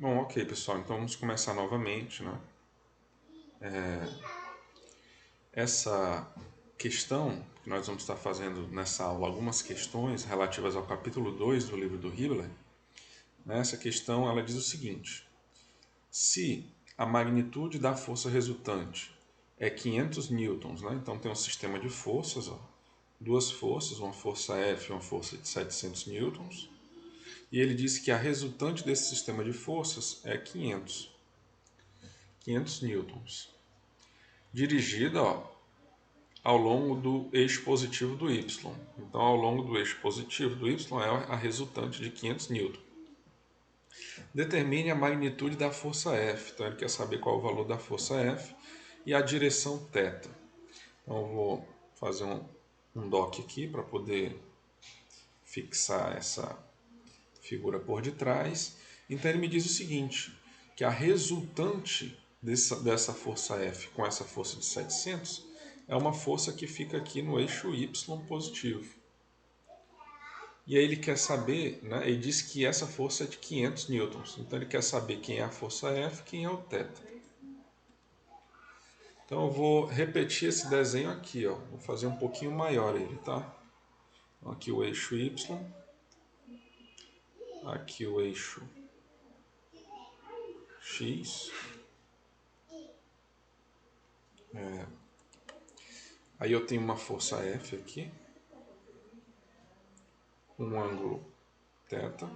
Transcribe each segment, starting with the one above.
Bom, ok, pessoal, então vamos começar novamente, né? Essa questão que nós vamos estar fazendo nessa aula, algumas questões relativas ao capítulo 2 do livro do Hibbeler, né? Essa questão ela diz o seguinte: se a magnitude da força resultante é 500 newtons, né? Então tem um sistema de forças, ó, duas forças, uma força F e uma força de 700 newtons, e ele disse que a resultante desse sistema de forças é 500 newtons, dirigida, ó, ao longo do eixo positivo do y. Então, ao longo do eixo positivo do y é a resultante de 500 newton. Determine a magnitude da força F. Então, ele quer saber qual é o valor da força F e a direção θ. Então, eu vou fazer um dock aqui para poder fixar essa figura por detrás. Então, ele me diz o seguinte, que a resultante dessa força F com essa força de 700 é uma força que fica aqui no eixo y positivo. E aí ele quer saber, né, ele diz que essa força é de 500 newtons. Então ele quer saber quem é a força F e quem é o θ. Então eu vou repetir esse desenho aqui, ó. Vou fazer um pouquinho maior ele, tá? Então, aqui o eixo y, aqui o eixo x. Aí eu tenho uma força F aqui, um ângulo θ.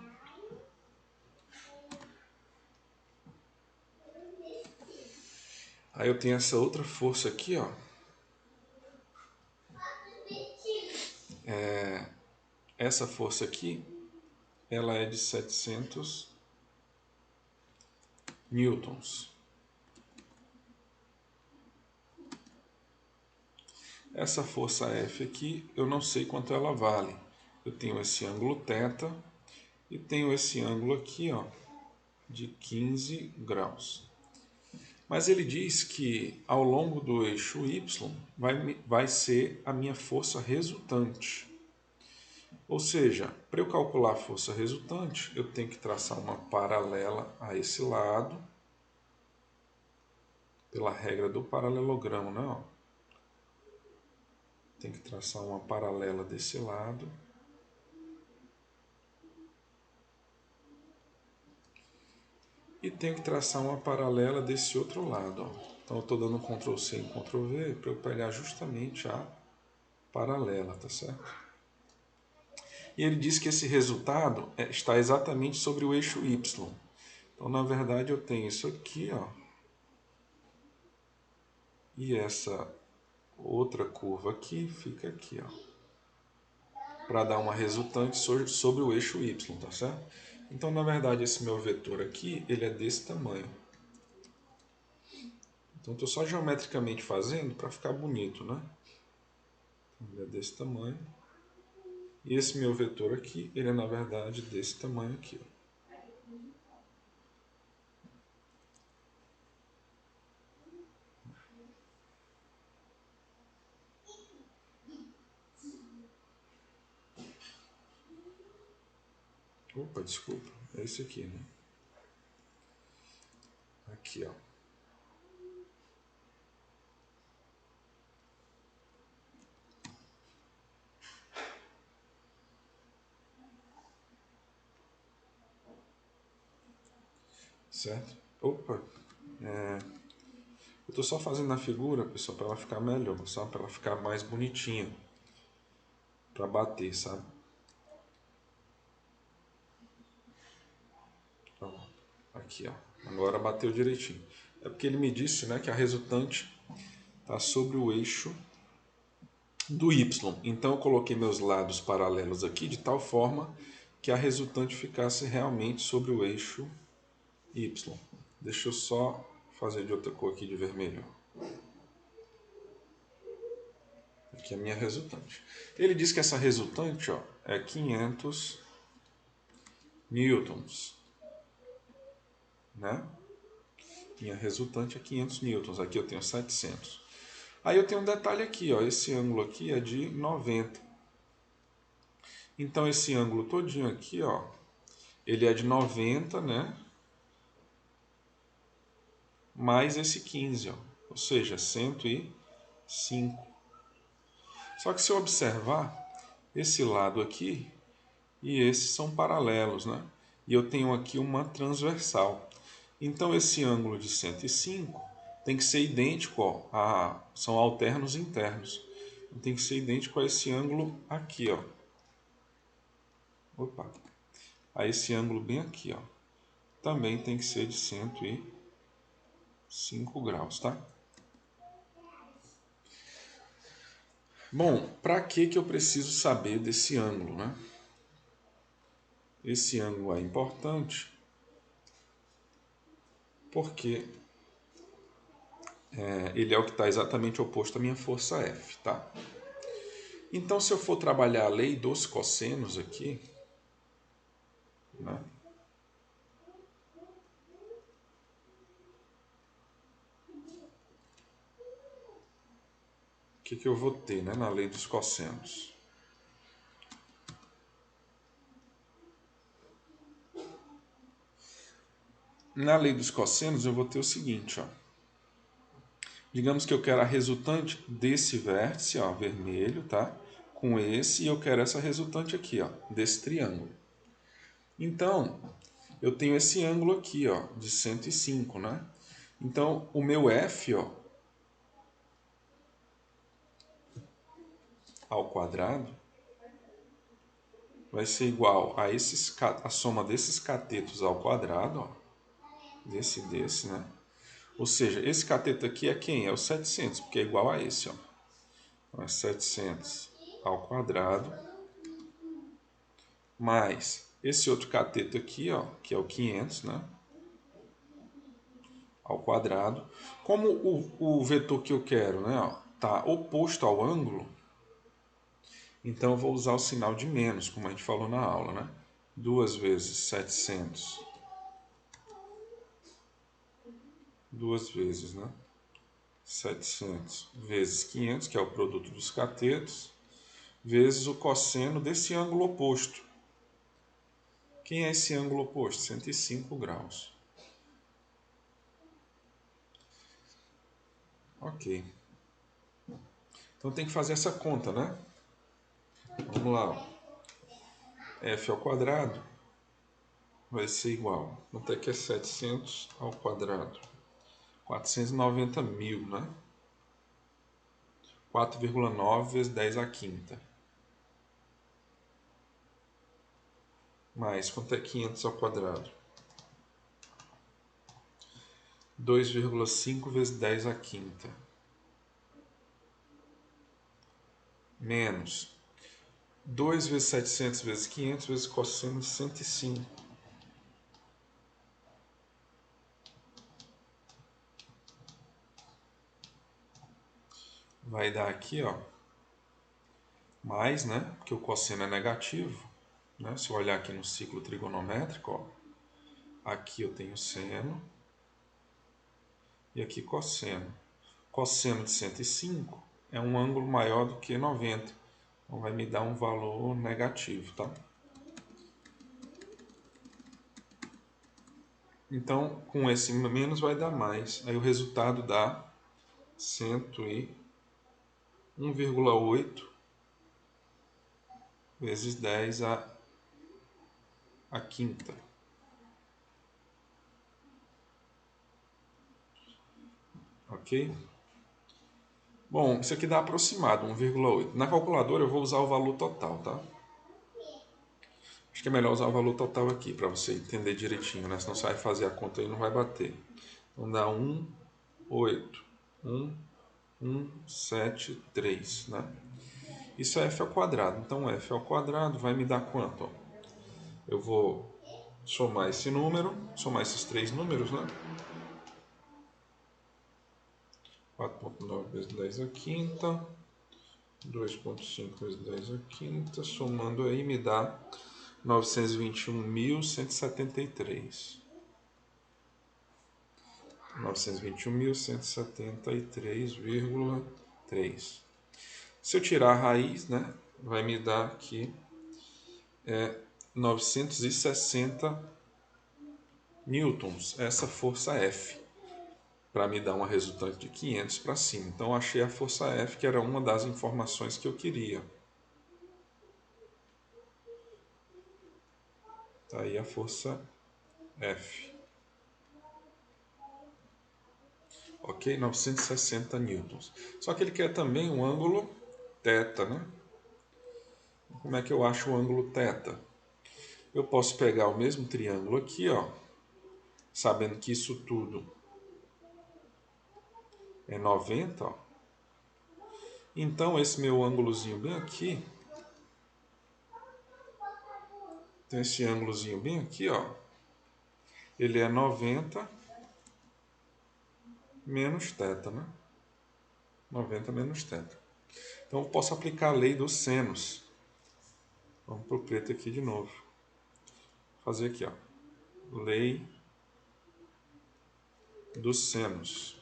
Aí eu tenho essa outra força aqui, ó. Essa força aqui, ela é de 700 newtons. Essa força F aqui, eu não sei quanto ela vale. Eu tenho esse ângulo θ e tenho esse ângulo aqui, ó, de 15 graus. Mas ele diz que ao longo do eixo y vai ser a minha força resultante. Ou seja, para eu calcular a força resultante, eu tenho que traçar uma paralela a esse lado, pela regra do paralelogramo, né? Ó. Tem que traçar uma paralela desse lado. E tenho que traçar uma paralela desse outro lado. Ó. Então eu estou dando Ctrl C e Ctrl V para eu pegar justamente a paralela, tá certo? E ele diz que esse resultado está exatamente sobre o eixo Y. Então, na verdade, eu tenho isso aqui, ó, e essa outra curva aqui fica aqui, ó, para dar uma resultante sobre o eixo Y, tá certo? Então, na verdade, esse meu vetor aqui, ele é desse tamanho. Então, estou só geometricamente fazendo para ficar bonito, né? Ele é desse tamanho. E esse meu vetor aqui, ele é na verdade desse tamanho aqui, ó. Opa, desculpa, é esse aqui, né? Aqui, ó. Certo? Opa, eu tô só fazendo a figura, pessoal, para ela ficar melhor, sabe? Para ela ficar mais bonitinha, para bater, sabe? Ó, aqui, ó. Agora bateu direitinho. É porque ele me disse, né, que a resultante está sobre o eixo do Y. Então eu coloquei meus lados paralelos aqui de tal forma que a resultante ficasse realmente sobre o eixo Y. Deixa eu só fazer de outra cor aqui, de vermelho. Aqui é a minha resultante. Ele diz que essa resultante, ó, é 500 newtons, né? Minha resultante é 500 newtons. Aqui eu tenho 700. Aí eu tenho um detalhe aqui, ó. Esse ângulo aqui é de 90. Então esse ângulo todinho aqui, ó, ele é de 90, né? mais esse 15, ó, ou seja, 105. Só que se eu observar, esse lado aqui e esse são paralelos, né? E eu tenho aqui uma transversal. Então esse ângulo de 105 tem que ser idêntico, ó, são alternos internos. Tem que ser idêntico a esse ângulo aqui, ó. Opa. A esse ângulo bem aqui, ó. Também tem que ser de 105 graus, tá? Bom, para que eu preciso saber desse ângulo, né? Esse ângulo é importante porque ele é o que está exatamente oposto à minha força F, tá? Então, se eu for trabalhar a lei dos cossenos aqui, né? O que eu vou ter, né, na lei dos cossenos? Na lei dos cossenos eu vou ter o seguinte, ó. Digamos que eu quero a resultante desse vértice, ó, vermelho, tá? Com esse, e eu quero essa resultante aqui, ó, desse triângulo. Então, eu tenho esse ângulo aqui, ó, de 105, né? Então, o meu F, ó, ao quadrado vai ser igual a soma desses catetos ao quadrado, ó, desse, né? Ou seja, esse cateto aqui é quem? É o 700, porque é igual a esse, ó. Então, é 700 ao quadrado, mais esse outro cateto aqui, ó, que é o 500, né? Ao quadrado. Como o vetor que eu quero, né, ó, tá oposto ao ângulo, então eu vou usar o sinal de menos, como a gente falou na aula, né? 2 vezes 700. 2 vezes, né? 700 vezes 500, que é o produto dos catetos, vezes o cosseno desse ângulo oposto. Quem é esse ângulo oposto? 105 graus. Ok. Então tem que fazer essa conta, né? Vamos lá. F ao quadrado vai ser igual. Quanto é que é 700 ao quadrado? 490 mil, né? 4,9 vezes 10 à quinta. Mais, quanto é 500 ao quadrado? 2,5 vezes 10 à quinta. Menos 2 vezes 700 vezes 500 vezes cosseno de 105. Vai dar aqui, ó, mais, né? Porque o cosseno é negativo, né? Se eu olhar aqui no ciclo trigonométrico, ó, aqui eu tenho seno e aqui cosseno. Cosseno de 105 é um ângulo maior do que 90, então vai me dar um valor negativo, tá? Então, com esse menos vai dar mais. Aí o resultado dá 101,8 vezes 10 à quinta. Ok? Bom, isso aqui dá aproximado, 1,8. Na calculadora eu vou usar o valor total, tá? Acho que é melhor usar o valor total aqui, para você entender direitinho, né? Senão você vai fazer a conta e não vai bater. Então dá 1,81173, né? Isso é f ao quadrado. Então f ao quadrado vai me dar quanto? Eu vou somar esse número, somar esses três números, né? 4,9 vezes 10 à quinta, 2,5 vezes 10 à quinta, somando aí me dá 921.173. 921.173,3. Se eu tirar a raiz, né, vai me dar aqui 960 newtons, essa força F. para me dar uma resultante de 500 para cima. Então, eu achei a força F, que era uma das informações que eu queria. Tá aí a força F. Ok? 960 newtons. Só que ele quer também um ângulo θ, né? Como é que eu acho o ângulo θ? Eu posso pegar o mesmo triângulo aqui, ó, sabendo que isso tudo é 90, ó. Então, esse meu ângulozinho bem aqui, tem esse ângulozinho bem aqui, ó, ele é 90 menos θ, né? 90 menos θ. Então, eu posso aplicar a lei dos senos. Vamos para o preto aqui de novo. Fazer aqui, ó. Lei dos senos.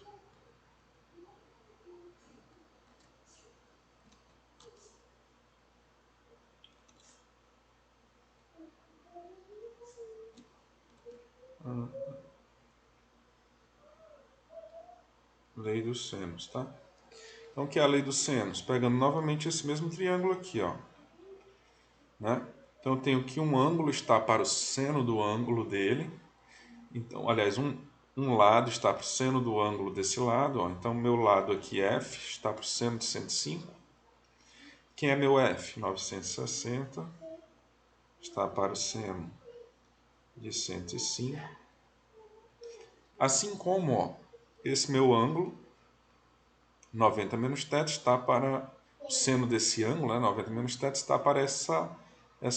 Lei dos senos, tá? Então, o que é a lei dos senos? Pegando novamente esse mesmo triângulo aqui, ó. Né? Então, eu tenho que um ângulo está para o seno do ângulo dele. Então, aliás, um lado está para o seno do ângulo desse lado. Ó. Então, meu lado aqui, F, está para o seno de 105. Quem é meu F? 960 está para o seno de 105. Assim como, ó, esse meu ângulo, 90 menos θ, está para o seno desse ângulo, né? 90 menos θ, está para essa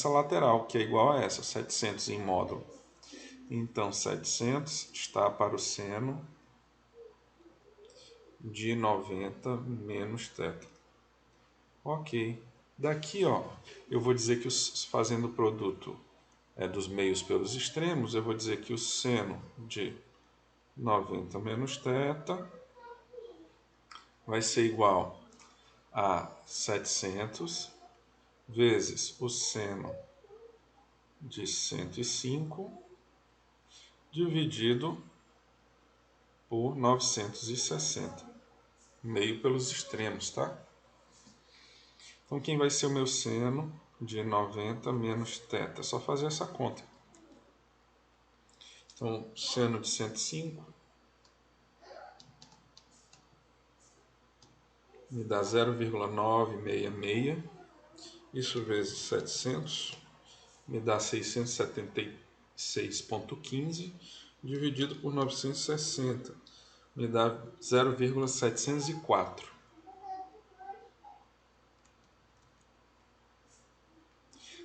lateral, que é igual a essa, 700 em módulo. Então, 700 está para o seno de 90 menos θ. Ok. Daqui, ó, eu vou dizer que fazendo o produto dos meios pelos extremos, eu vou dizer que o seno de 90 menos θ vai ser igual a 700 vezes o seno de 105 dividido por 960. Meio pelos extremos, tá? Então, quem vai ser o meu seno de 90 menos θ? É só fazer essa conta. Então, seno de 105 me dá 0,966. Isso vezes 700 me dá 676,15. Dividido por 960 me dá 0,704.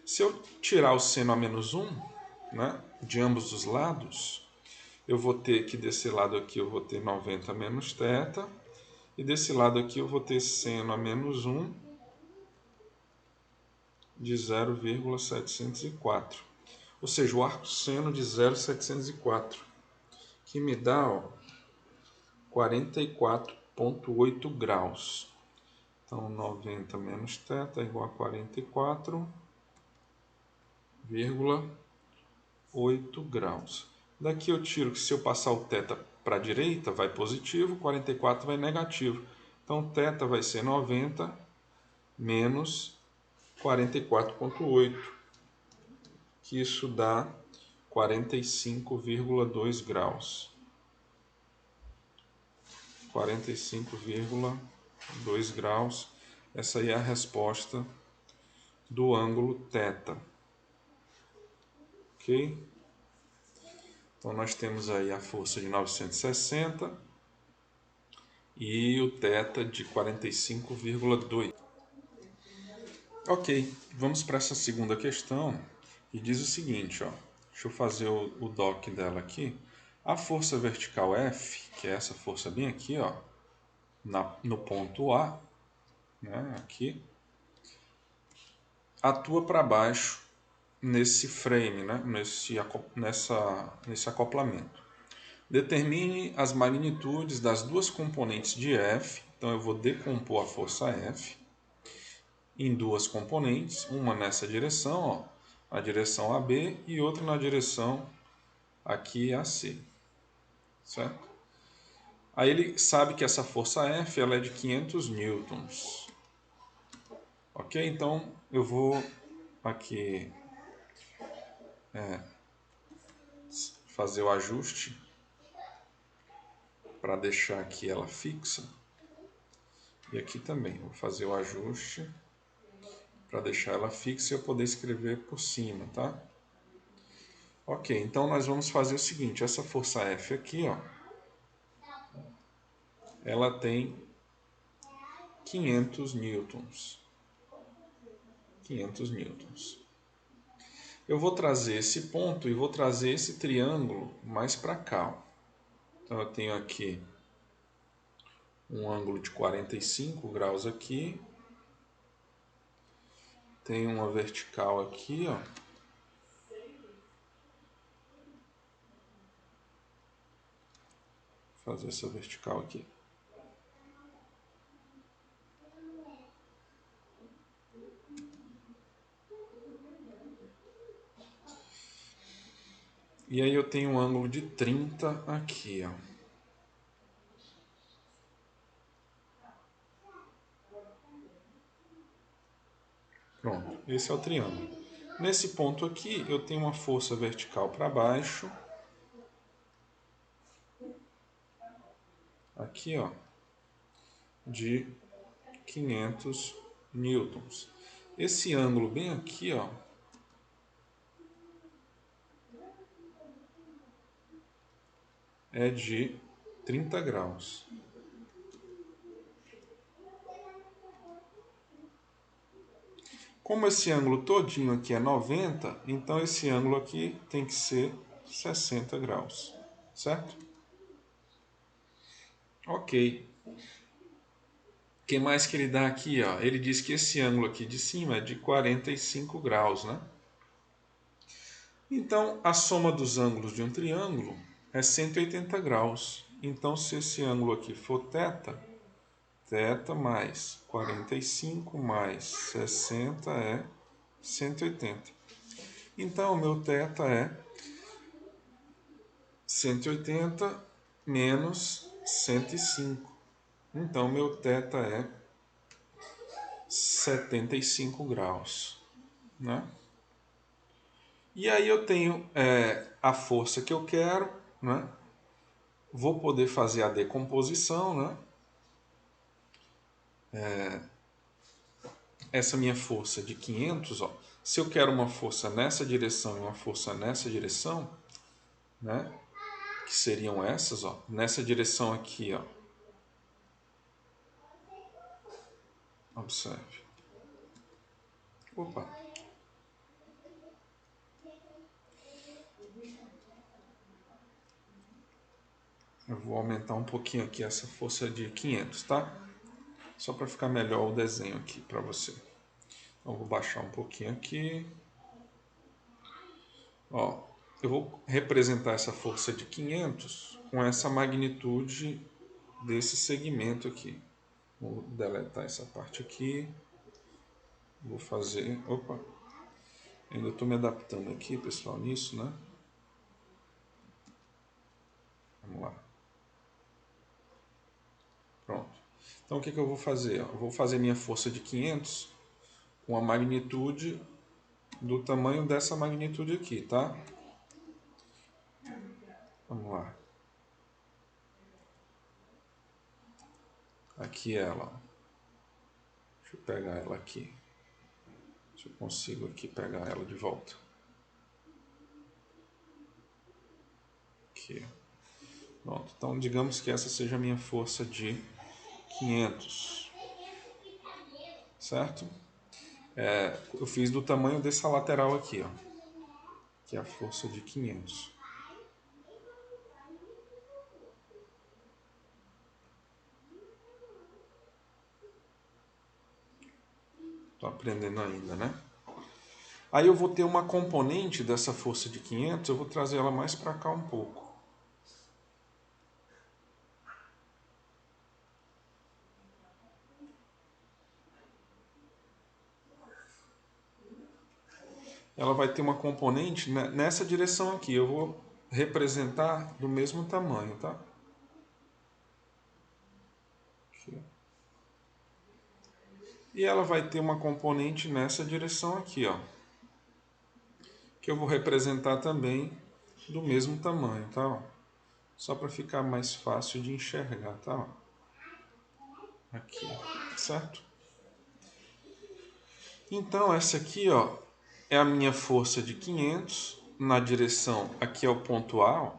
Se eu tirar o seno a menos 1, né, de ambos os lados, eu vou ter que desse lado aqui eu vou ter 90 menos θ, e desse lado aqui eu vou ter seno a menos 1 de 0,704. Ou seja, o arco seno de 0,704, que me dá 44,8 graus. Então, 90 menos θ é igual a 44,8 graus. Daqui eu tiro que se eu passar o θ para a direita, vai positivo, 44 vai negativo. Então, θ vai ser 90 menos 44,8, que isso dá 45,2 graus. 45,2 graus. Essa aí é a resposta do ângulo θ. Ok? Então, nós temos aí a força de 960 e o θ de 45,2. Ok, vamos para essa segunda questão, que diz o seguinte, ó. Deixa eu fazer o dock dela aqui. A força vertical F, que é essa força bem aqui, ó, no ponto A, né, aqui, atua para baixo nesse frame, né, nesse acoplamento. Determine as magnitudes das duas componentes de F. Então, eu vou decompor a força F em duas componentes, uma nessa direção, ó, a direção AB, e outra na direção aqui AC, certo? Aí ele sabe que essa força F ela é de 500 newtons. Ok? Então eu vou aqui fazer o ajuste para deixar aqui ela fixa. E aqui também vou fazer o ajuste para deixar ela fixa e eu poder escrever por cima, tá? Ok, então nós vamos fazer o seguinte, essa força F aqui, ó, ela tem 500 newtons. 500 newtons. Eu vou trazer esse ponto e vou trazer esse triângulo mais para cá, ó. Então eu tenho aqui um ângulo de 45 graus aqui. Tem uma vertical aqui, ó. Vou fazer essa vertical aqui. E aí eu tenho um ângulo de 30 aqui, ó. Pronto, esse é o triângulo. Nesse ponto aqui eu tenho uma força vertical para baixo. Aqui, ó, de 500 newtons. Esse ângulo bem aqui, ó, é de 30 graus. Como esse ângulo todinho aqui é 90, então esse ângulo aqui tem que ser 60 graus, certo? Ok. O que mais que ele dá aqui, ó? Ele diz que esse ângulo aqui de cima é de 45 graus, né? Então, a soma dos ângulos de um triângulo é 180 graus. Então, se esse ângulo aqui for θ, θ mais 45 mais 60 é 180. Então, o meu θ é 180 menos 105. Então, meu θ é 75 graus, né? E aí eu tenho a força que eu quero, né? Vou poder fazer a decomposição, né? Essa minha força de 500, ó, se eu quero uma força nessa direção e uma força nessa direção, né? Que seriam essas, ó, nessa direção aqui, ó. Observe. Opa. Eu vou aumentar um pouquinho aqui essa força de 500, tá? Só para ficar melhor o desenho aqui para você. Então, vou baixar um pouquinho aqui. Ó, eu vou representar essa força de 500 com essa magnitude desse segmento aqui. Vou deletar essa parte aqui. Vou fazer... Opa! Ainda estou me adaptando aqui, pessoal, nisso, né? Vamos lá. Pronto. Então, o que eu vou fazer? Eu vou fazer minha força de 500 com a magnitude do tamanho dessa magnitude aqui, tá? Vamos lá. Aqui ela. Deixa eu pegar ela aqui. Se eu consigo aqui pegar ela de volta. Aqui. Pronto. Então, digamos que essa seja a minha força de 500. Certo? Eu fiz do tamanho dessa lateral aqui, ó. Que é a força de 500. Estou aprendendo ainda, né? Aí eu vou ter uma componente dessa força de 500, eu vou trazer ela mais para cá um pouco. Ela vai ter uma componente nessa direção aqui. Eu vou representar do mesmo tamanho, tá? Aqui. E ela vai ter uma componente nessa direção aqui, ó, que eu vou representar também do mesmo tamanho, tá? Ó? Só para ficar mais fácil de enxergar, tá? Ó? Aqui, certo? Então essa aqui, ó, é a minha força de 500 na direção, aqui é o ponto A, ó,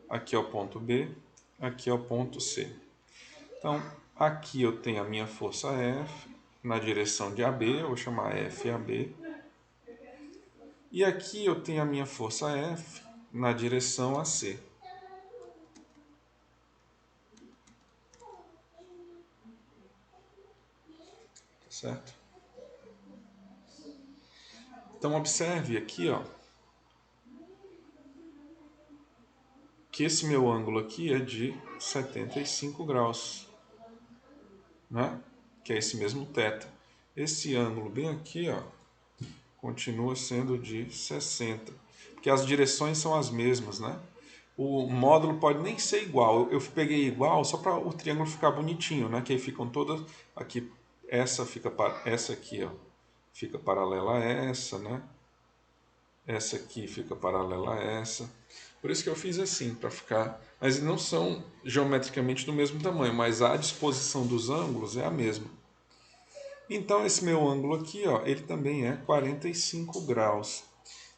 aqui é o ponto B, aqui é o ponto C. Então aqui eu tenho a minha força F na direção de AB, eu vou chamar FAB. E aqui eu tenho a minha força F na direção AC. Tá certo? Então observe aqui, ó, que esse meu ângulo aqui é de 75 graus, né? Que é esse mesmo θ. Esse ângulo bem aqui, ó, continua sendo de 60, porque as direções são as mesmas, né? O módulo pode nem ser igual, eu peguei igual só para o triângulo ficar bonitinho, né? Que aí ficam todas, aqui, essa aqui, ó, fica paralela a essa, né? Essa aqui fica paralela a essa. Por isso que eu fiz assim, para ficar... Mas não são geometricamente do mesmo tamanho, mas a disposição dos ângulos é a mesma. Então esse meu ângulo aqui, ó, ele também é 45 graus.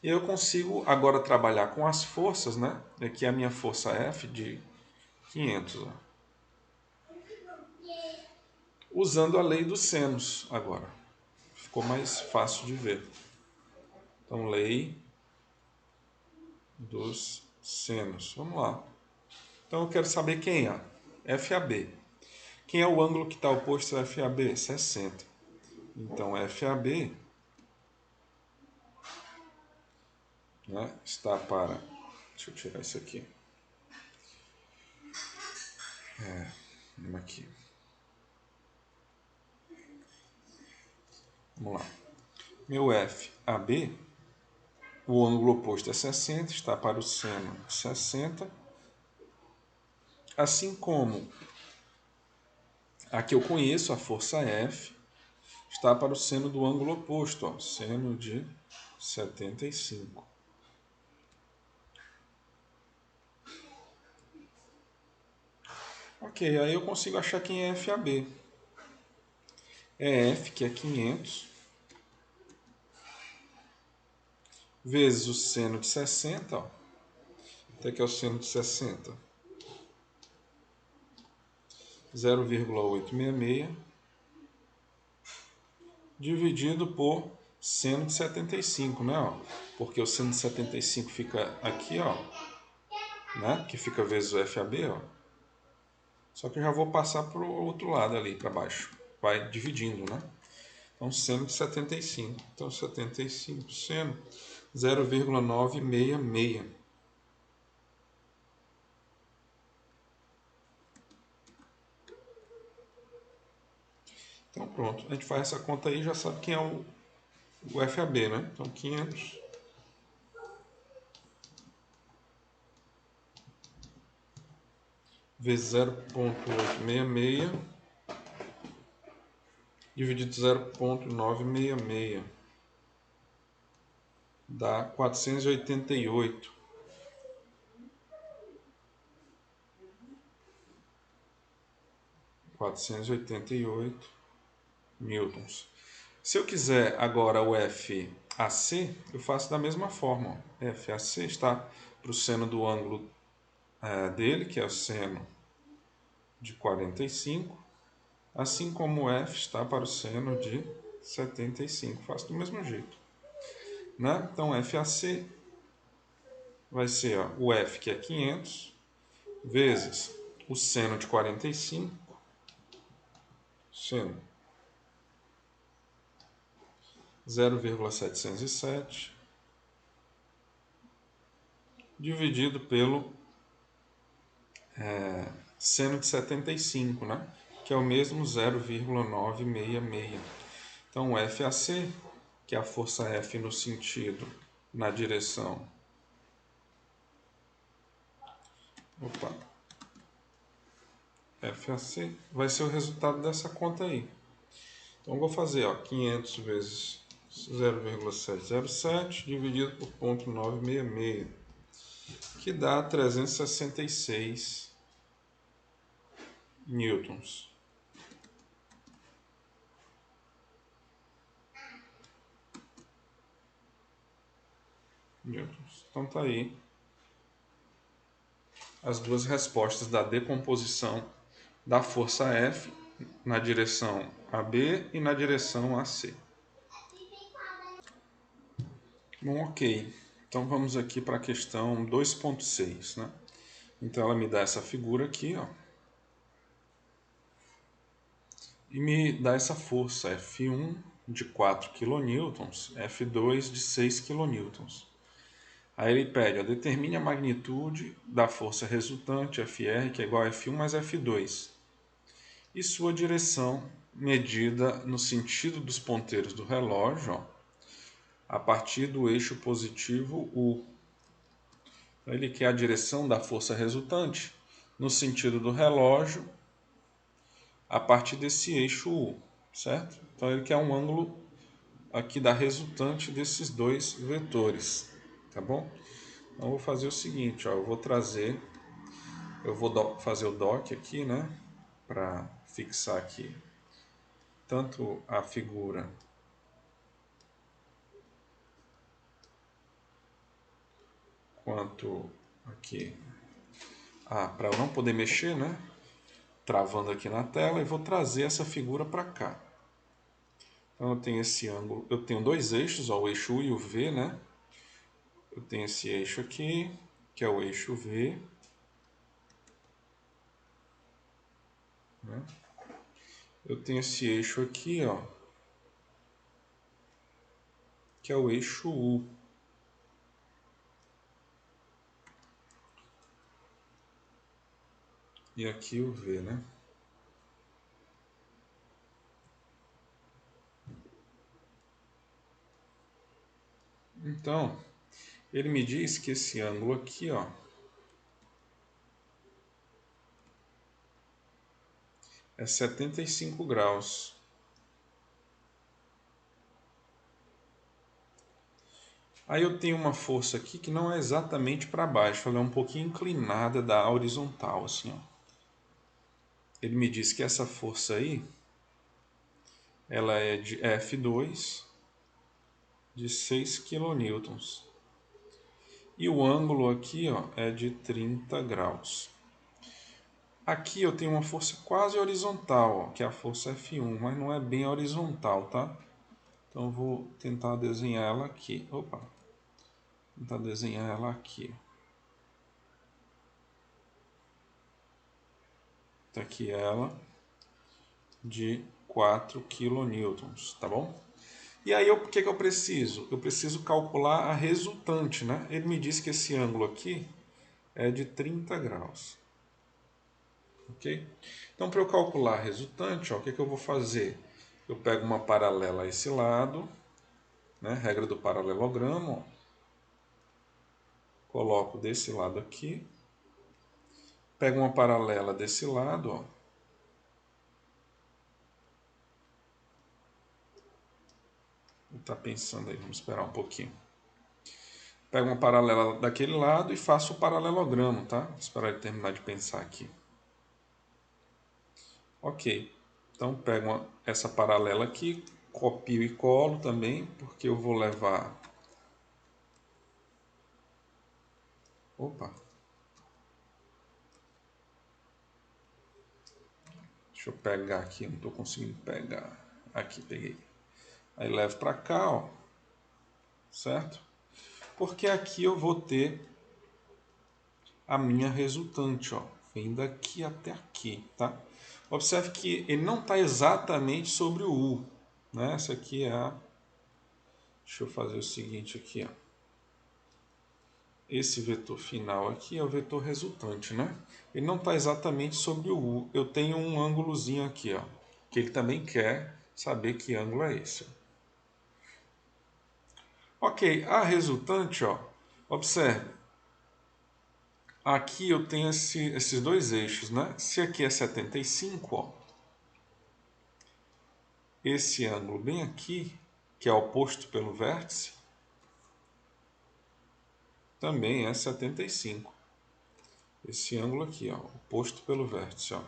E eu consigo agora trabalhar com as forças, né? Aqui é a minha força F de 500, ó. Usando a lei dos senos agora. Ficou mais fácil de ver. Então, lei dos senos. Vamos lá. Então eu quero saber quem é. FAB. Quem é o ângulo que está oposto a FAB? 60. Então FAB, né, está para... Deixa eu tirar isso aqui. Aqui. Vamos lá. Meu FAB, o ângulo oposto é 60, está para o seno de 60. Assim como aqui eu conheço a força F, está para o seno do ângulo oposto, ó, seno de 75. Ok, aí eu consigo achar quem é FAB. É F, que é 500, vezes o seno de 60, ó. Até que é o seno de 60. 0,866 dividido por seno de 75, né? Ó, porque o seno de 75 fica aqui, ó, né? Que fica vezes o FAB, ó. Só que eu já vou passar para o outro lado ali, para baixo. Vai dividindo, né? Então, seno de 75. Então, 75 seno, 0,966. Então, pronto. A gente faz essa conta aí e já sabe quem é o FAB, né? Então, 500 vezes 0,866 dividido 0,966 dá 488. 488 newtons. Se eu quiser agora o FAC, eu faço da mesma forma. Ó. FAC está para o seno do ângulo dele, que é o seno de 45, assim como o F está para o seno de 75. Faço do mesmo jeito. Né? Então, FAC vai ser ó, o F, que é 500, vezes o seno de 45, seno 0,707, dividido pelo seno de 75, né? Que é o mesmo 0,966. Então, o FAC, que é a força F no sentido, na direção... Opa! FAC vai ser o resultado dessa conta aí. Então eu vou fazer 500 vezes 0,707 dividido por 0,966, que dá 366 newtons. Então tá aí as duas respostas da decomposição da força F na direção AB e na direção AC. Bom, ok. Então vamos aqui para a questão 2.6, né? Então ela me dá essa figura aqui, ó, e me dá essa força F1 de 4 kN, F2 de 6 kN. Aí ele pede, determine a magnitude da força resultante, Fr, que é igual a F1 mais F2, e sua direção medida no sentido dos ponteiros do relógio, ó, a partir do eixo positivo U. Então, ele quer a direção da força resultante no sentido do relógio a partir desse eixo U, certo? Então ele quer um ângulo aqui da resultante desses dois vetores, tá bom? Então eu vou fazer o seguinte, ó, eu vou fazer o dock aqui, né, para fixar aqui tanto a figura quanto aqui, para eu não poder mexer, né, travando aqui na tela, e vou trazer essa figura para cá. Então eu tenho esse ângulo, eu tenho dois eixos, ó, o eixo U e o V, né? Eu tenho esse eixo aqui, que é o eixo V, né? Eu tenho esse eixo aqui, ó, que é o eixo U. E aqui o V, né? Então, ele me diz que esse ângulo aqui, ó, é 75 graus. Aí eu tenho uma força aqui que não é exatamente para baixo, ela é um pouquinho inclinada da horizontal, assim, ó. Ele me diz que essa força aí, ela é de F2 de 6 kN. E o ângulo aqui, ó, é de 30 graus. Aqui eu tenho uma força quase horizontal, ó, que é a força F1, mas não é bem horizontal, tá? Então eu vou tentar desenhar ela aqui. Opa! Tentar desenhar ela aqui. Tá aqui ela, de 4 kN, tá bom? E aí o que eu preciso? Eu preciso calcular a resultante, né? Ele me disse que esse ângulo aqui é de 30 graus. Ok? Então, para eu calcular a resultante, ó, o que eu vou fazer? Eu pego uma paralela a esse lado, né? Regra do paralelogramo, ó. Coloco desse lado aqui, pego uma paralela desse lado, ó. Tá pensando aí, vamos esperar um pouquinho. Pego uma paralela daquele lado e faço o paralelogramo, tá? Vou esperar ele terminar de pensar aqui. Ok, então pego essa paralela aqui, copio e colo também, porque eu vou levar... Opa! Deixa eu pegar aqui, não estou conseguindo pegar. Aqui, peguei. Aí levo para cá, ó, certo? Porque aqui eu vou ter a minha resultante, ó, vem daqui até aqui, tá? Observe que ele não está exatamente sobre o U, né? Essa aqui é a... Deixa eu fazer o seguinte aqui, ó. Esse vetor final aqui é o vetor resultante, né? Ele não está exatamente sobre o U. Eu tenho um ângulozinho aqui, ó, que ele também quer saber que ângulo é esse. Ok, a resultante, ó, observe, Aqui eu tenho esses dois eixos, né? Se aqui é 75, ó, esse ângulo bem aqui, que é oposto pelo vértice, também é 75. Esse ângulo aqui, ó, oposto pelo vértice, ó,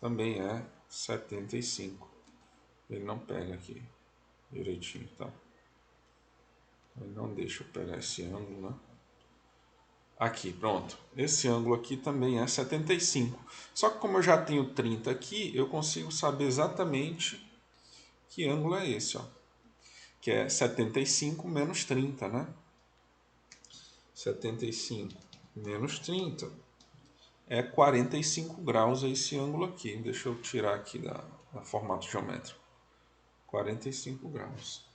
também é 75. Ele não pega aqui direitinho, tá? Ele não deixa eu pegar esse ângulo, né? Aqui, pronto. Esse ângulo aqui também é 75. Só que como eu já tenho 30 aqui, eu consigo saber exatamente que ângulo é esse, ó. Que é 75 menos 30, né? 75 menos 30 é 45 graus esse ângulo aqui. Deixa eu tirar aqui da formato geométrico. 45 graus.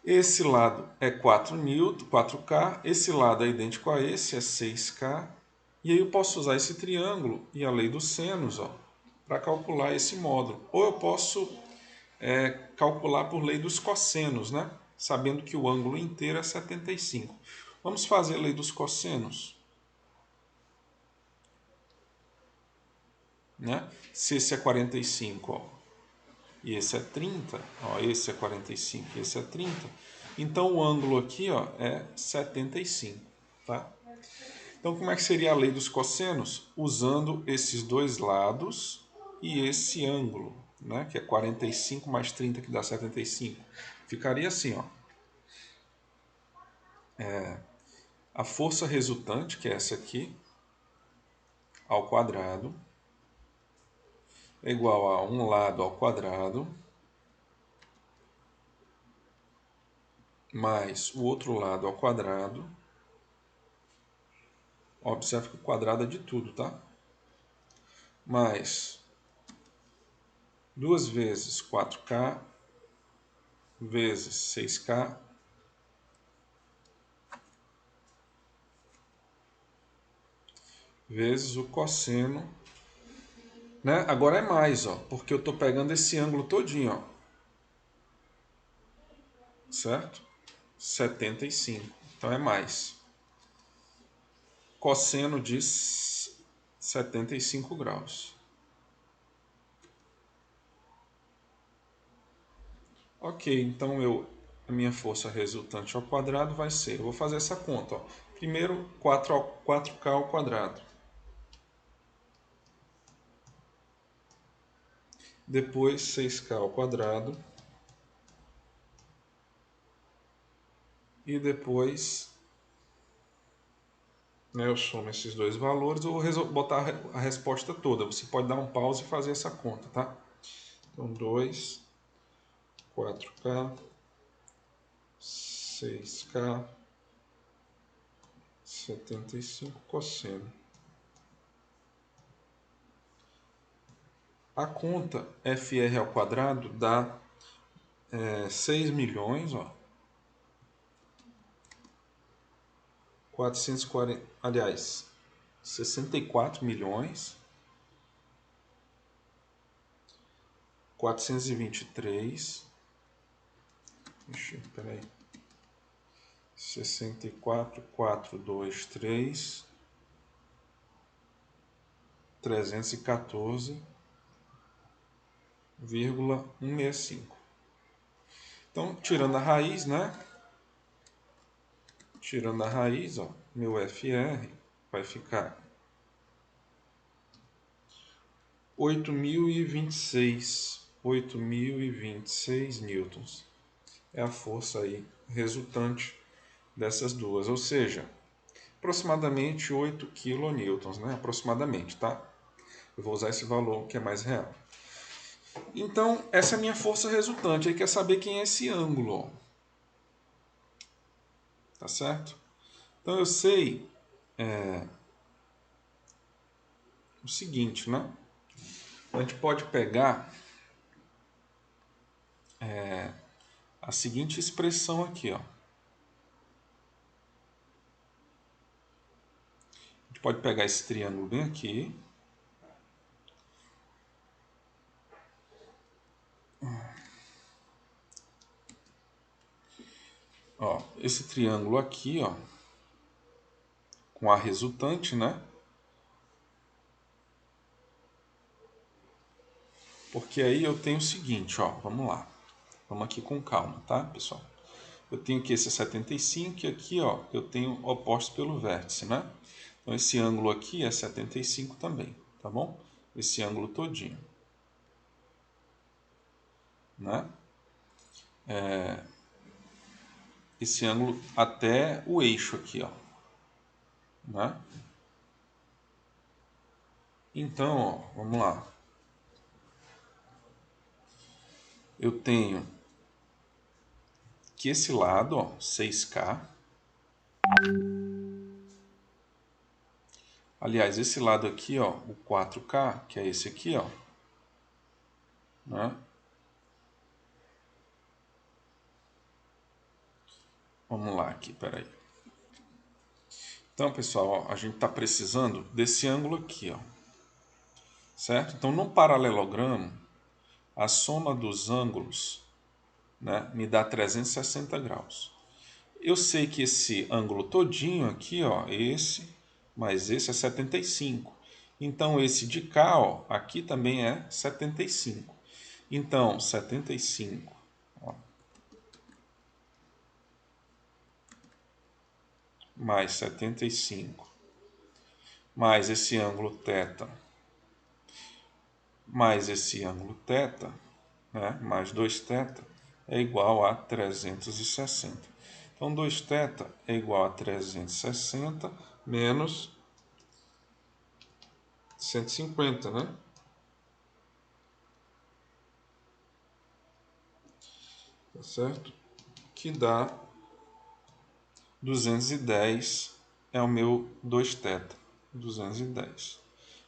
Esse lado é 4 Newton, 4K. Esse lado é idêntico a esse, é 6K. E aí eu posso usar esse triângulo e a lei dos senos para calcular esse módulo. Ou eu posso calcular por lei dos cossenos, né? Sabendo que o ângulo inteiro é 75. Vamos fazer a lei dos cossenos. Né? Se esse é 45, ó, e esse é 30, ó, esse é 45 e esse é 30, então o ângulo aqui, ó, é 75. Tá? Então como é que seria a lei dos cossenos? Usando esses dois lados e esse ângulo, né? Que é 45 mais 30 que dá 75. Ficaria assim, ó. A força resultante, que é essa aqui, ao quadrado, é igual a um lado ao quadrado, mais o outro lado ao quadrado. Observe que o quadrado é de tudo, tá? Mais 2 vezes 4K vezes 6K vezes o cosseno, né? Agora é mais, ó, porque eu estou pegando esse ângulo todinho, ó, certo? 75, então é mais. Cosseno de 75 graus. Ok, então a minha força resultante ao quadrado vai ser, eu vou fazer essa conta, ó. Primeiro 4K ao quadrado. Depois 6K ao quadrado. E depois, né, eu somo esses dois valores, eu vou botar a resposta toda. Você pode dar um pause e fazer essa conta, tá? Então 2, 4K, 6K, 75 cosseno. A conta FR ao quadrado dá 6 milhões, ó, 440, aliás, 64 milhões, 423, peraí, 64, 423, 314,165. Então, tirando a raiz, né? Tirando a raiz, ó, meu FR vai ficar 8.026 newtons. É a força aí resultante dessas duas, ou seja, aproximadamente 8 kN, né? Aproximadamente, tá? Eu vou usar esse valor que é mais real. Então, essa é a minha força resultante. Aí quer saber quem é esse ângulo, ó. Tá certo? Então eu sei o seguinte, né? A gente pode pegar a seguinte expressão aqui, ó. A gente pode pegar esse triângulo bem aqui. Ó, esse triângulo aqui, ó, com a resultante, né? Porque aí eu tenho o seguinte, ó, vamos lá. Vamos aqui com calma, tá, pessoal? Eu tenho aqui esse 75 e aqui, ó, eu tenho opostos pelo vértice, né? Então esse ângulo aqui é 75 também, tá bom? Esse ângulo todinho, né? Esse ângulo até o eixo aqui, ó, né? Então, ó, vamos lá. Eu tenho que esse lado, ó, 6K. Aliás, esse lado aqui, ó, o 4K, que é esse aqui, ó, né? Vamos lá aqui, peraí. Então, pessoal, ó, a gente está precisando desse ângulo aqui, ó, certo? Então, no paralelogramo, a soma dos ângulos, né, me dá 360 graus. Eu sei que esse ângulo todinho aqui, ó, esse mais esse é 75. Então, esse de cá, ó, aqui também é 75. Então, 75, ó, mais 75, mais esse ângulo θ, mais esse ângulo θ, né, mais 2θ, é igual a 360. Então, 2θ é igual a 360 menos 150, né? Tá certo? Que dá 210, é o meu 2θ, 210.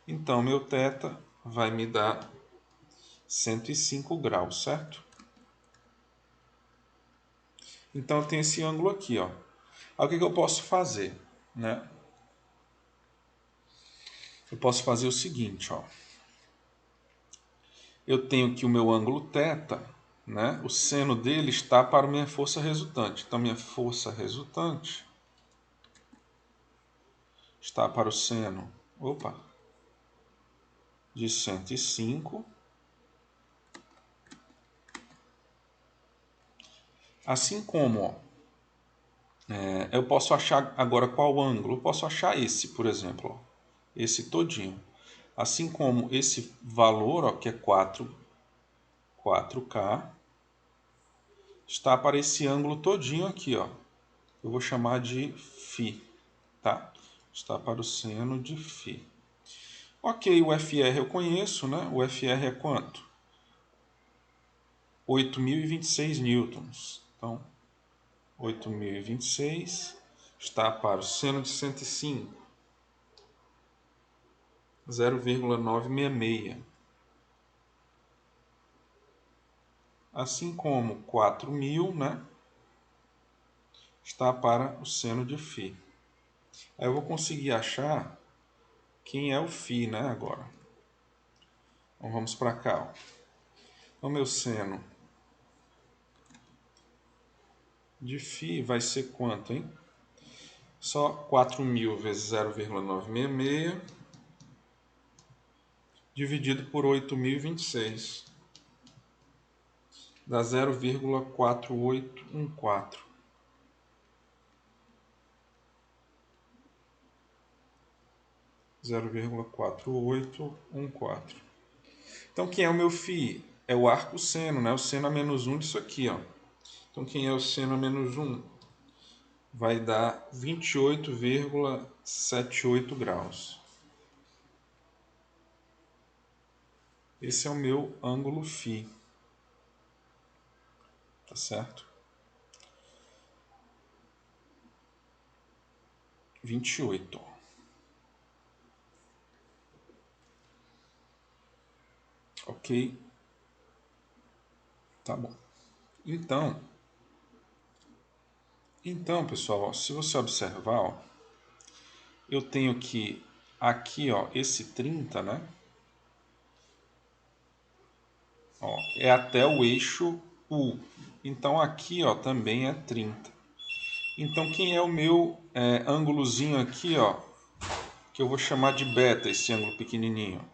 Então, meu θ vai me dar 105 graus, certo? Então, eu tenho esse ângulo aqui, ó. Aí, o que eu posso fazer, né? Eu posso fazer o seguinte, ó. Eu tenho que o meu ângulo θ, né? O seno dele está para a minha força resultante. Então, minha força resultante está para o seno, de 105. Assim como, ó, eu posso achar agora qual ângulo? Eu posso achar esse, por exemplo, ó, esse todinho. Assim como esse valor, ó, que é 4K, está para esse ângulo todinho aqui, ó. Eu vou chamar de φ, tá? Está para o seno de φ. Ok, o FR eu conheço, né? O FR é quanto? 8.026 newtons. Então, 8.026 está para o seno de 105, 0,966. Assim como 4.000, né, está para o seno de φ. Aí eu vou conseguir achar quem é o φ, né, agora. Então vamos para cá, ó. Então meu seno de φ vai ser quanto, hein? Só 4.000 vezes 0,966 dividido por 8.026. Dá 0,4814. 0,4814. Então, quem é o meu φ? É o arco seno, né? O seno a menos 1 disso aqui, ó. Então, quem é o seno a menos 1? Vai dar 28,78 graus. Esse é o meu ângulo φ. Tá certo? 28. Ok? Tá bom. Então, pessoal, ó, se você observar, ó, eu tenho que aqui, ó, esse 30, né? Ó, é até o eixo U. Então aqui, ó, também é 30. Então, quem é o meu ângulozinho aqui, ó, que eu vou chamar de beta, esse ângulo pequenininho?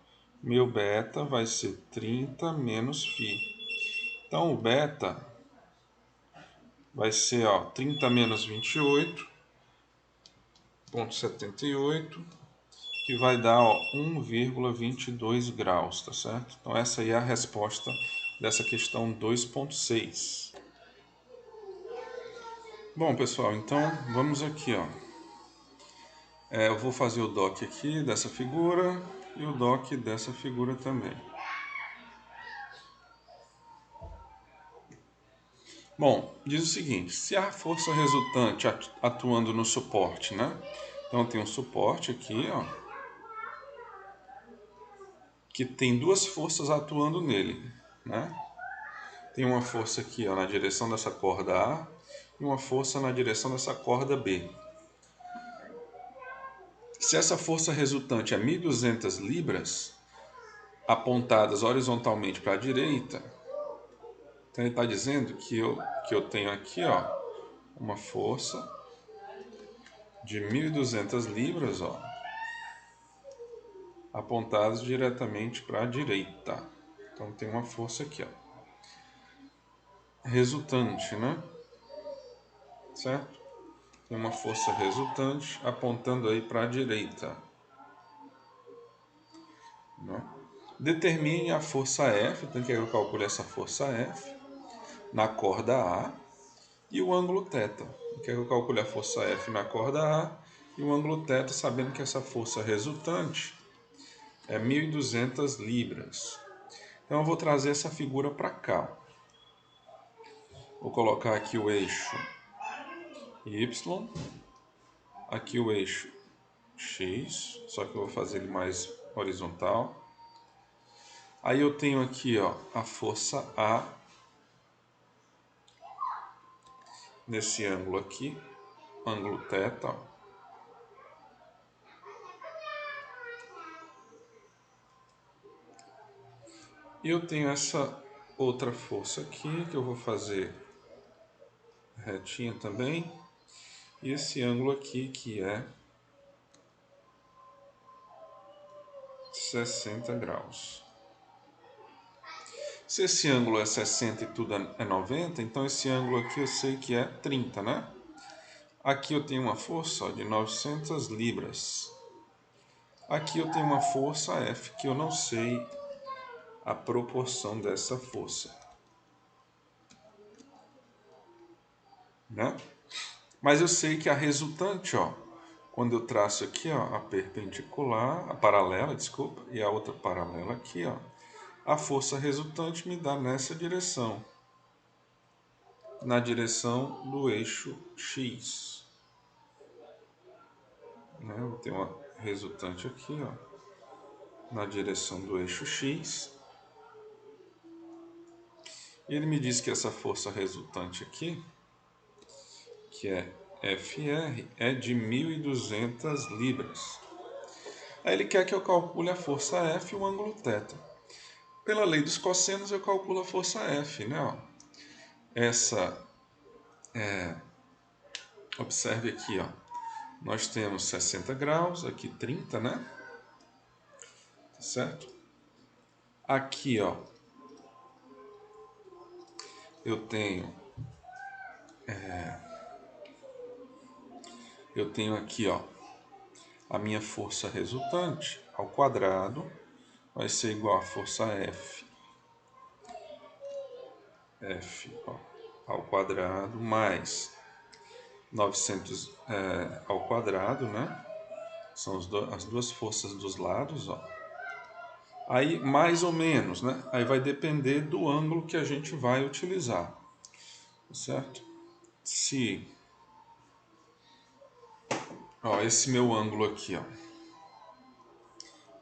Meu beta vai ser 30 menos φ. Então, o beta vai ser, ó, 30 menos 28,78, que vai dar, ó, 1,22 graus, tá certo? Então, essa aí é a resposta dessa questão 2,6. Bom, pessoal, então vamos aqui, ó. Eu vou fazer o dock aqui dessa figura e o dock dessa figura também. Bom, diz o seguinte: se a força resultante atuando no suporte, né? Então tem um suporte aqui, ó, que tem duas forças atuando nele, né? Tem uma força aqui, ó, na direção dessa corda A e uma força na direção dessa corda B. Se essa força resultante é 1.200 libras, apontadas horizontalmente para a direita, então ele está dizendo que eu tenho aqui, ó, uma força de 1.200 libras, ó, apontadas diretamente para a direita. Então tem uma força aqui, ó, resultante, né? Certo? Tem uma força resultante apontando aí para a direita, né? Determine a força F, então que eu calcule essa força F na corda A e o ângulo θ. Que eu calcule a força F na corda A e o ângulo θ, sabendo que essa força resultante é 1.200 libras. Então eu vou trazer essa figura para cá. Vou colocar aqui o eixo Y, aqui o eixo X, só que eu vou fazer ele mais horizontal. Aí eu tenho aqui, ó, a força A nesse ângulo aqui, ângulo θ, ó. E eu tenho essa outra força aqui que eu vou fazer retinha também. E esse ângulo aqui que é 60 graus. Se esse ângulo é 60 e tudo é 90, então esse ângulo aqui eu sei que é 30, né? Aqui eu tenho uma força, ó, de 900 libras. Aqui eu tenho uma força F que eu não sei a proporção dessa força, né? Mas eu sei que a resultante, ó, quando eu traço aqui, ó, a perpendicular, a paralela, desculpa, e a outra paralela aqui, ó, a força resultante me dá nessa direção, na direção do eixo X. Né? Eu vou ter uma resultante aqui, ó, na direção do eixo X. E ele me diz que essa força resultante aqui, que é FR, é de 1.200 libras. Aí ele quer que eu calcule a força F e o ângulo θ. Pela lei dos cossenos eu calculo a força F, né? Ó. Essa, observe aqui, ó, nós temos 60 graus, aqui 30, né? Tá certo? Aqui, ó, eu tenho aqui, ó, a minha força resultante ao quadrado vai ser igual a força F, ó, ao quadrado mais 900 ao quadrado, né? São as duas forças dos lados, ó. Aí, mais ou menos, né? Aí vai depender do ângulo que a gente vai utilizar, certo? Se, ó, esse meu ângulo aqui, ó,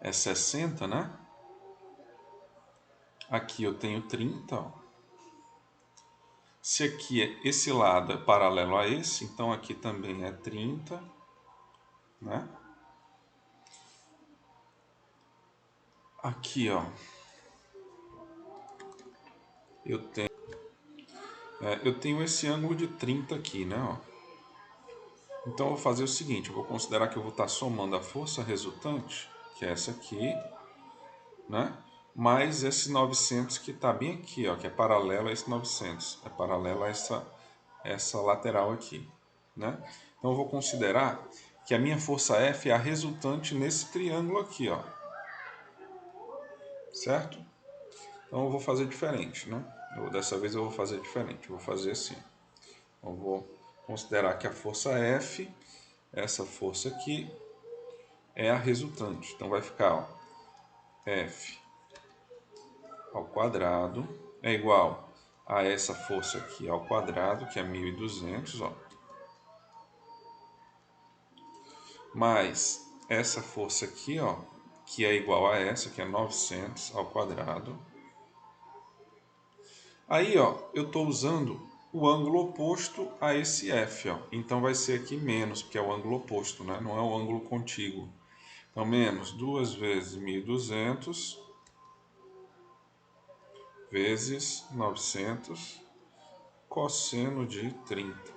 é 60, né? Aqui eu tenho 30, ó. Se aqui esse lado é paralelo a esse, então aqui também é 30, né? Aqui, ó, eu tenho esse ângulo de 30 aqui, né? Ó. Então eu vou fazer o seguinte, eu vou considerar que eu vou estar somando a força resultante, que é essa aqui, né? Mais esse 900 que está bem aqui, ó, que é paralelo a esse 900, é paralelo a essa lateral aqui, né? Então eu vou considerar que a minha força F é a resultante nesse triângulo aqui, ó, certo? Então eu vou fazer diferente, né? Dessa vez eu vou fazer diferente, eu vou fazer assim. Eu vou considerar que a força F, essa força aqui, é a resultante. Então vai ficar, ó, F ao quadrado é igual a essa força aqui ao quadrado, que é 1.200, ó, mais essa força aqui, ó, que é igual a essa, que é 900 ao quadrado. Aí, ó, eu estou usando o ângulo oposto a esse F, ó. Então vai ser aqui menos, porque é o ângulo oposto, né? Não é o ângulo contíguo. Então, menos 2 vezes 1.200 vezes 900 cosseno de 30.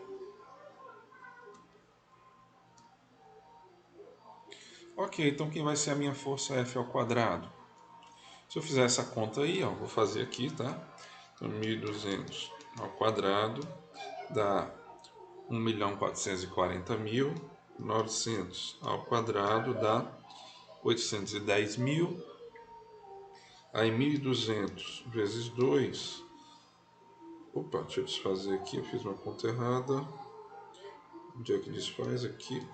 Ok, então quem vai ser a minha força F ao quadrado? Se eu fizer essa conta aí, ó, vou fazer aqui, tá? Então, 1.200 ao quadrado dá 1.440.000. 900 ao quadrado dá 810.000. Aí 1.200 vezes 2. Opa, deixa eu desfazer aqui, eu fiz uma conta errada. Onde é que desfaz? Aqui.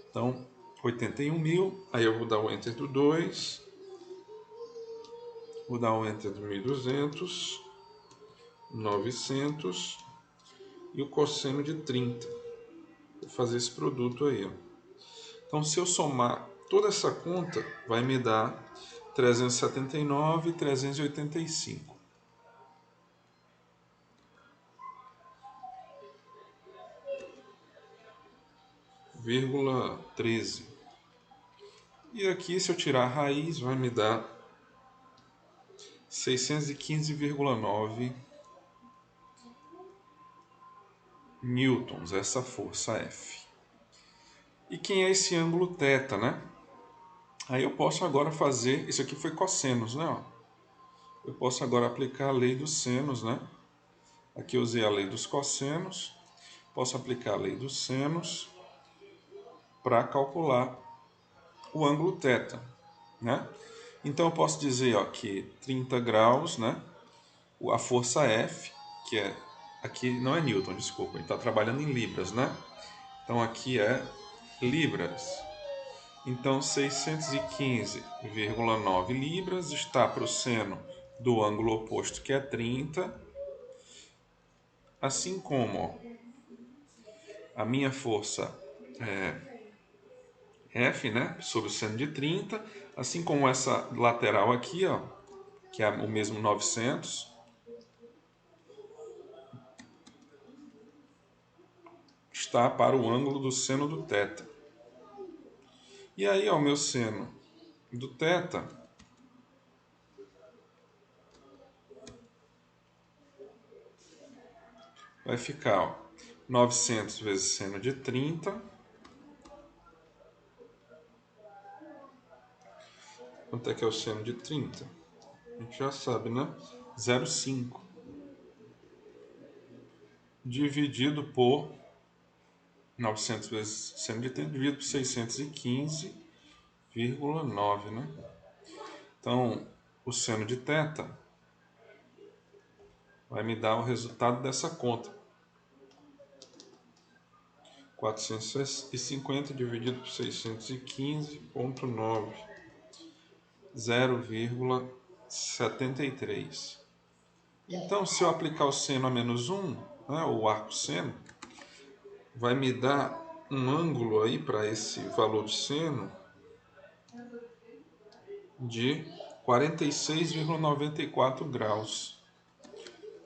Então, 81.000. Aí eu vou dar o Enter do 2. Vou dar o Enter do 1.200. 900. E o cosseno de 30. Vou fazer esse produto aí, ó. Então, se eu somar toda essa conta, vai me dar 379,385. Vírgula 13. E aqui, se eu tirar a raiz, vai me dar 615,9 newtons, essa força F. E quem é esse ângulo θ, né? Aí eu posso agora fazer, isso aqui foi cossenos, né? Eu posso agora aplicar a lei dos senos, né? Aqui eu usei a lei dos cossenos, posso aplicar a lei dos senos para calcular o ângulo θ, né? Então eu posso dizer, ó, que 30 graus, né? A força F, que é, aqui não é Newton, desculpa, a gente está trabalhando em libras, né? Então aqui é libras. Então 615,9 libras está para o seno do ângulo oposto, que é 30. Assim como, ó, a minha força é F, né, sobre o seno de 30, assim como essa lateral aqui, ó, que é o mesmo 900, está para o ângulo do seno do θ. E aí, ó, o meu seno do θ vai ficar, ó, 900 vezes seno de 30. Quanto é que é o seno de 30? A gente já sabe, né? 0,5. Dividido por 900 vezes seno de 30, dividido por 615,9, né? Então, o seno de θ vai me dar o resultado dessa conta. 450 dividido por 615,9. 0,73. Então, se eu aplicar o seno a menos 1, né, o arco seno, vai me dar um ângulo aí para esse valor de seno de 46,94 graus.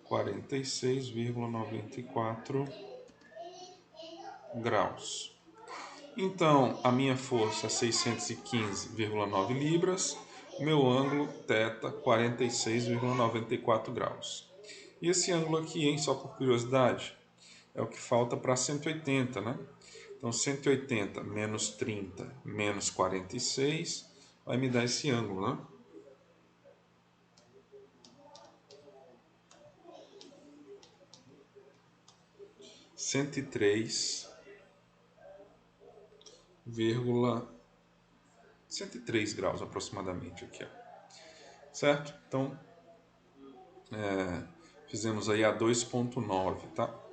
46,94 graus. Então, a minha força é 615,9 libras, o meu ângulo θ 46,94 graus. E esse ângulo aqui, hein, só por curiosidade, é o que falta para 180, né? Então 180 menos 30 menos 46 vai me dar esse ângulo, né? Cento e três 103 graus aproximadamente aqui, ó. Certo? Então fizemos aí a 2.9, tá?